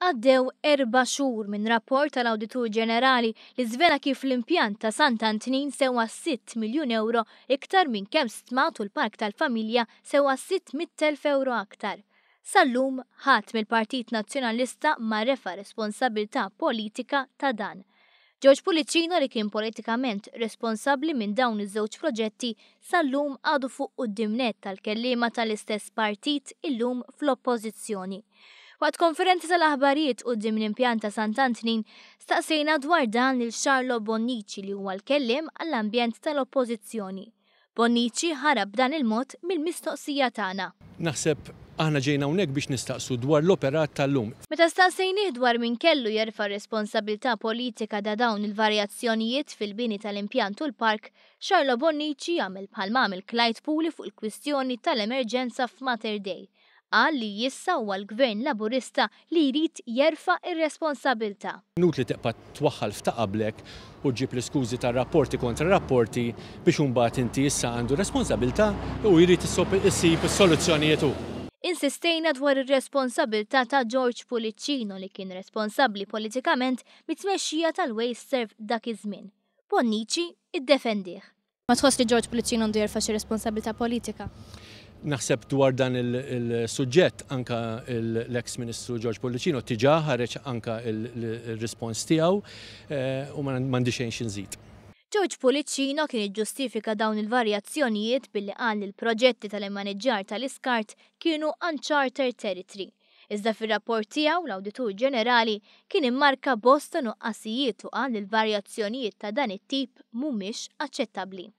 Għaddew 4 xhur minn rapport tal-Awditur Ġenerali li żvela kif l-impjant ta' Sant'Antnin sewa 6 miljun euro iktar minn kemm stmat u l-Park tal-Familja sewa 600,000 euro aktar. Sal-lum ħadd mill-Partit Nazzjonalista ma refa' responsabilità politika ta' dan. George Pulicino li kien politikament responsabbli minn dawn iż-żewġ proġetti sal-lum għadu fuq quddiem tal-kelliema tal-istess partit illum fl-oppożizzjoni. Waqt konferenza tal-aħbarijiet quddiem l-impjant ta' Sant'Antnin staqsejna dwar dan lil Xarlo Bonnici li huwa l-kelliem għall-ambjent tal-oppożizzjoni. Bonnici ħarab b'dan il-mod mill-mistoqsija tagħna. Naħseb aħna ġejna hawnhekk biex nistaqsu dwar l-operat tal-lum. Meta staqsejnih dwar min kellu jerfa' responsabilità politika da dawn il-varjazzjonijiet fil-bini tal-impjant u l-park, Xarlo Bonnici jagħmel bħalma għamel Clyde Puli fuq il-kwistjoni tal-emerġenza f'Mater Dei. Qal li jissa huwa l-Gvern Laburista li jrid jerfa' ir-responsabilità. Nut li teqpa' twaħħal f'taqablek u ġib l-iskużi tar-rapporti kontra rapporti biex imbagħad inti issa għandu responsabilità u jrid issib is-soluzzjonijiet hu. Insistejna dwar ir-responsabilità ta' George Pulicino li kien responsabbli politikament mit-tmexxija tal-Waste Serve dak iż-żmien. Bonnici iddefendih. Ma tħoss li George Pulicino għandu jerfa' xi responsabilità politika? Naħseb dwar dan il-suġġett anka l-ex Ministru George Pulicino tiġà ħareġ anka il-rispons tiegħu u m'għandix xejn xi nżid. George Pulicino kien iġġustifika dawn il-varjazzjonijiet billi qal li l-proġetti tal-immaneġġjar tal-iskart kienu uncharted territory. Iżda fir-rapport tiegħu l-Awditur Ġenerali kien immarka bosta nuqqasijiet u qal li l-varjazzjonijiet ta' dan it-tip mhumiex aċċettabbli.